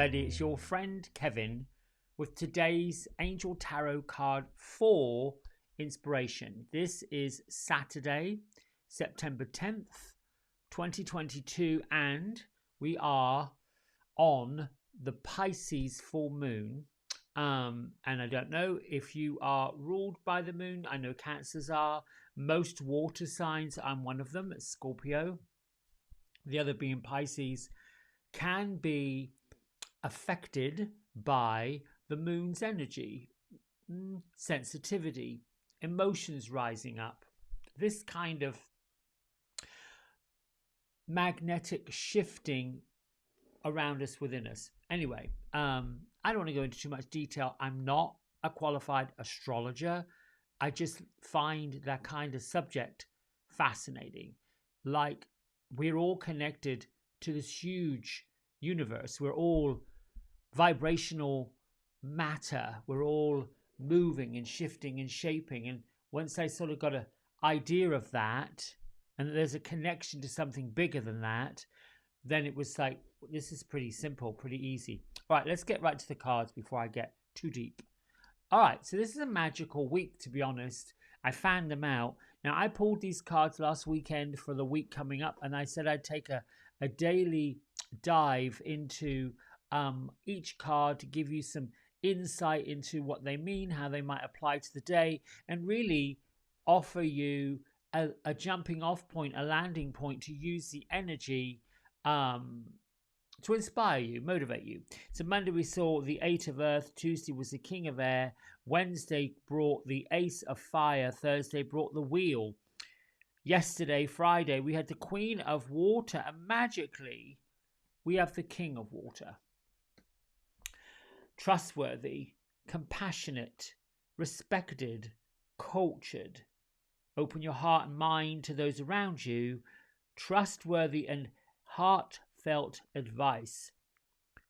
everybody, it's your friend Kevin with today's Angel Tarot card 4 inspiration. This is Saturday, September 10th, 2022, and we are on the Pisces full moon. And I don't know if you are ruled by the moon. I know Cancers are. Most water signs, I'm one of them, Scorpio. The other being Pisces, can be affected by the moon's energy, sensitivity, emotions rising up, this kind of magnetic shifting around us, within us. Anyway, I don't want to go into too much detail. I'm not a qualified astrologer. I just find that kind of subject fascinating. Like, we're all connected to this huge universe. We're all vibrational matter. We're all moving and shifting and shaping. And once I sort of got an idea of that, and there's a connection to something bigger than that, then it was like, this is pretty simple, pretty easy. All right, let's get right to the cards before I get too deep. All right, so this is a magical week, to be honest. I found them out. Now, I pulled these cards last weekend for the week coming up, and I said I'd take a daily dive into each card to give you some insight into what they mean, how they might apply to the day, and really offer you a jumping off point, a landing point to use the energy to inspire you, motivate you. So Monday we saw the Eight of Earth, Tuesday was the King of Air, Wednesday brought the Ace of Fire, Thursday brought the Wheel. Yesterday, Friday, we had the Queen of Water, and magically we have the King of Water. Trustworthy, compassionate, respected, cultured. Open your heart and mind to those around you. Trustworthy and heartfelt advice.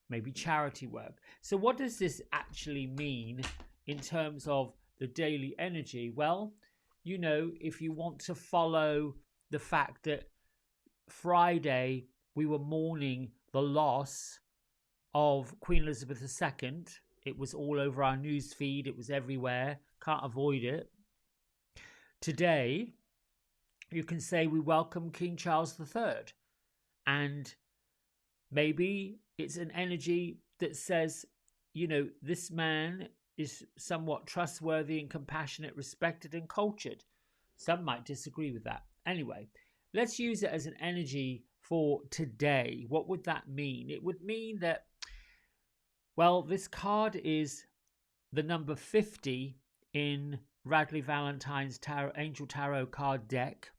Maybe charity work. So what does this actually mean in terms of the daily energy? Well, you know, if you want to follow the fact that Friday we were mourning the loss of Queen Elizabeth II. It was all over our news feed. It was everywhere. Can't avoid it. Today, you can say we welcome King Charles III. And maybe it's an energy that says, you know, this man is somewhat trustworthy and compassionate, respected and cultured. Some might disagree with that. Anyway, let's use it as an energy for today. What would that mean? It would mean that, well, this card is the number 50 in Radleigh Valentine's Tarot, Angel Tarot card deck.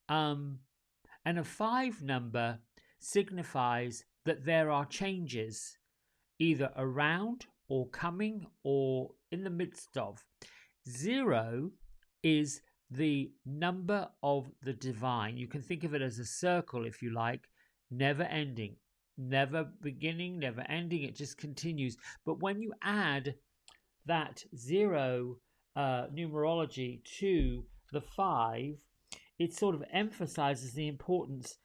And a 5 number signifies that there are changes either around or coming or in the midst of. 0 is the number of the divine. You can think of it as a circle, if you like, never ending. Never beginning, never ending, it just continues. But when you add that 0 numerology to the 5, it sort of emphasizes the importance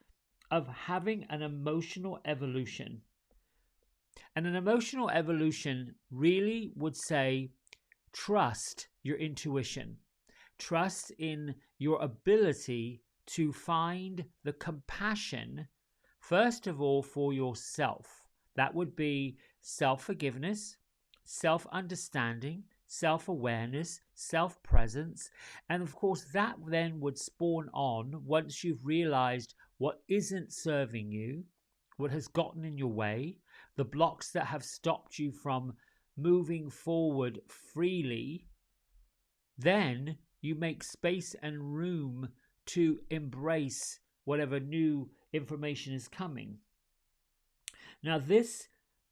of having an emotional evolution. And an emotional evolution really would say, trust your intuition. Trust in your ability to find the compassion, first of all, for yourself. That would be self-forgiveness, self-understanding, self-awareness, self-presence. And of course, that then would spawn on, once you've realized what isn't serving you, what has gotten in your way, the blocks that have stopped you from moving forward freely, then you make space and room to embrace whatever new information is coming. Now, this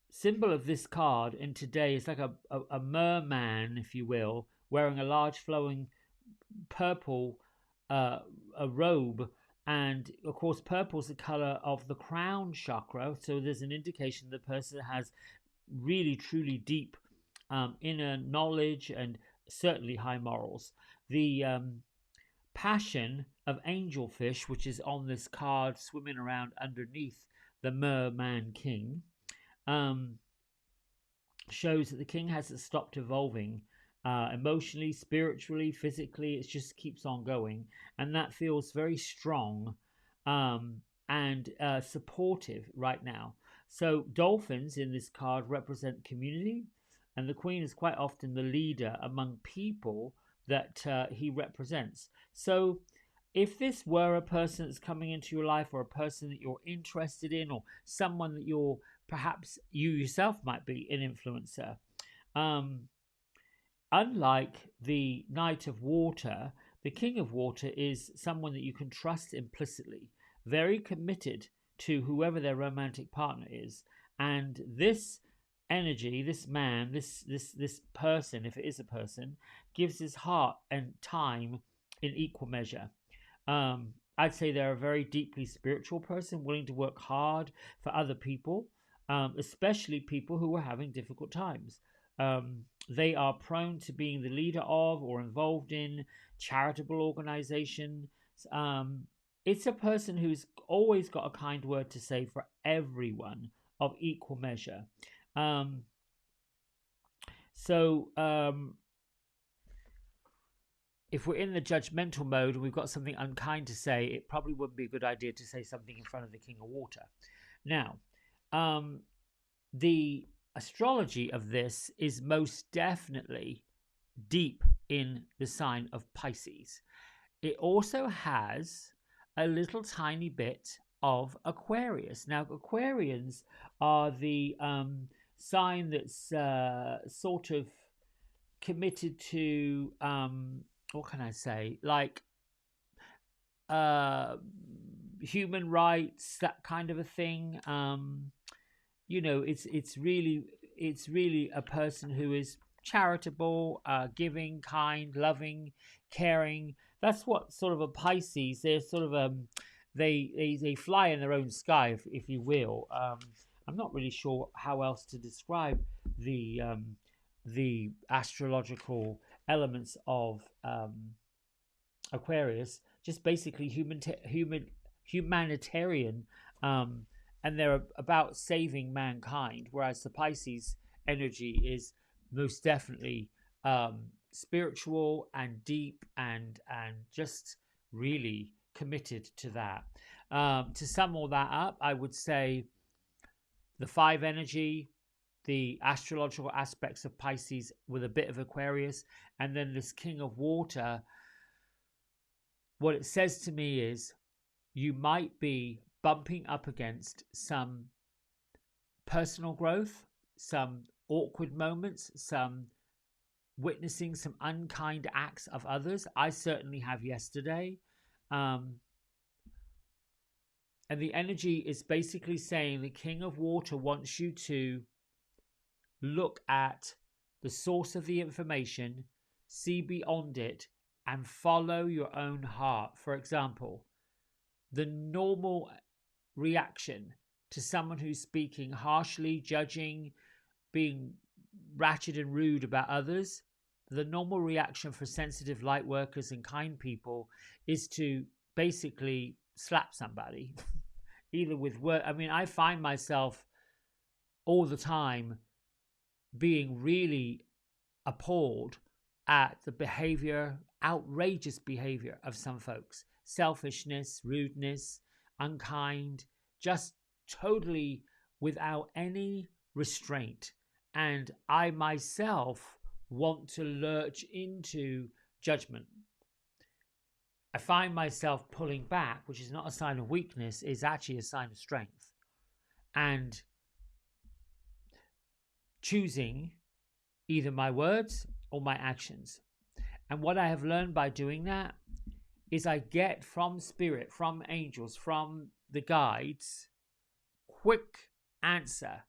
symbol of this card in today is like a merman, if you will, wearing a large flowing purple a robe. And of course, purple is the color of the crown chakra. So there's an indication the person has really, truly deep inner knowledge and certainly high morals. The passion of angelfish, which is on this card, swimming around underneath the merman king, shows that the king hasn't stopped evolving emotionally, spiritually, physically. It just keeps on going, and that feels very strong and supportive right now. So dolphins in this card represent community, and the queen is quite often the leader among people that he represents. So if this were a person that's coming into your life, or a person that you're interested in, or someone that you're perhaps you yourself might be an influencer, um, unlike the Knight of Water, the King of Water is someone that you can trust implicitly, very committed to whoever their romantic partner is. And this energy, this man, this person, if it is a person, gives his heart and time in equal measure. I'd say they're a very deeply spiritual person, willing to work hard for other people, especially people who are having difficult times. They are prone to being the leader of or involved in charitable organizations. It's a person who's always got a kind word to say for everyone of equal measure. So if we're in the judgmental mode and we've got something unkind to say, it probably wouldn't be a good idea to say something in front of the King of Water. Now, the astrology of this is most definitely deep in the sign of Pisces. It also has a little tiny bit of Aquarius. Now, Aquarians are the sign that's sort of committed to what can I say, like human rights, that kind of a thing. It's really a person who is charitable, giving, kind, loving, caring. That's what sort of a Pisces. They're sort of they fly in their own sky, if you will. I'm not really sure how else to describe the astrological elements of Aquarius. Just basically humanitarian, and they're about saving mankind, whereas the Pisces energy is most definitely spiritual and deep and just really committed to that. To sum all that up, I would say the 5 energy, the astrological aspects of Pisces with a bit of Aquarius, and then this King of Water. What it says to me is you might be bumping up against some personal growth, some awkward moments, some witnessing some unkind acts of others. I certainly have yesterday. And the energy is basically saying the King of Water wants you to look at the source of the information, see beyond it, and follow your own heart. For example, the normal reaction to someone who's speaking harshly, judging, being ratchet and rude about others, the normal reaction for sensitive light workers and kind people is to basically slap somebody, either with word. I mean, I find myself all the time being really appalled at the behavior, outrageous behavior of some folks. Selfishness, rudeness, unkind, just totally without any restraint. And I myself want to lurch into judgment. I find myself pulling back, which is not a sign of weakness, is actually a sign of strength. And choosing either my words or my actions. And what I have learned by doing that is I get from spirit, from angels, from the guides, quick answer.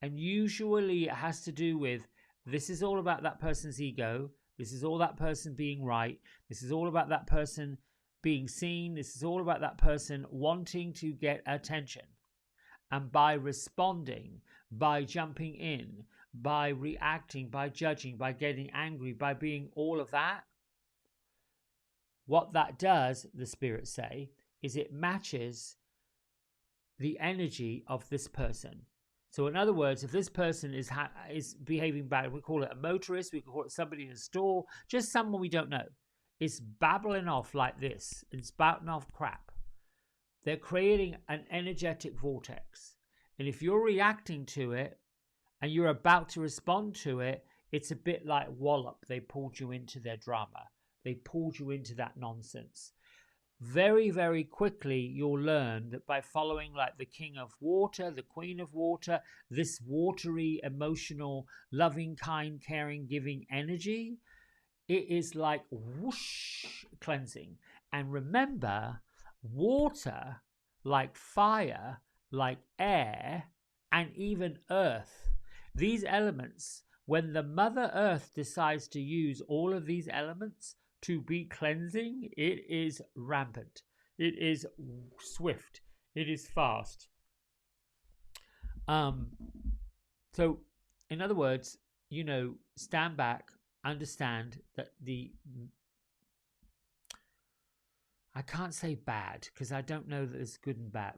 And usually it has to do with, this is all about that person's ego. This is all that person being right. This is all about that person being seen. This is all about that person wanting to get attention. And by responding, by jumping in, by reacting, by judging, by getting angry, by being all of that, what that does, the spirits say, is it matches the energy of this person. So in other words, if this person is behaving bad, we call it a motorist, we call it somebody in a store, just someone we don't know, is babbling off like this and spouting off crap. They're creating an energetic vortex. And if you're reacting to it and you're about to respond to it, it's a bit like Wallop. They pulled you into their drama. They pulled you into that nonsense. Very, very quickly, you'll learn that by following like the King of Water, the Queen of Water, this watery, emotional, loving, kind, caring, giving energy, it is like whoosh, cleansing. And remember, water, like fire, like air, and even earth, these elements, when the Mother Earth decides to use all of these elements to be cleansing, it is rampant. It is swift. It is fast. So, in other words, stand back, understand that I can't say bad because I don't know that there's good and bad.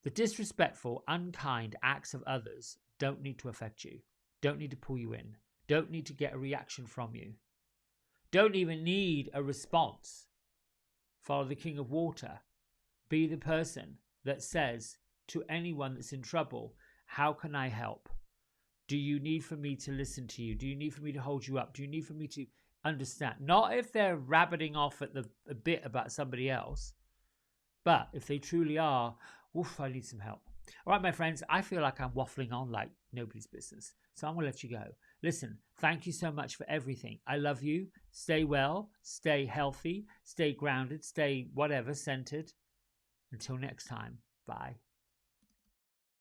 The disrespectful, unkind acts of others don't need to affect you, don't need to pull you in, don't need to get a reaction from you. Don't even need a response. Follow the King of Water. Be the person that says to anyone that's in trouble, how can I help? Do you need for me to listen to you? Do you need for me to hold you up? Do you need for me to understand? Not if they're rabbiting off at a bit about somebody else, but if they truly are, oof, I need some help. All right, my friends, I feel like I'm waffling on like nobody's business. So I'm going to let you go. Listen, thank you so much for everything. I love you. Stay well, stay healthy, stay grounded, stay whatever, centered. Until next time, bye.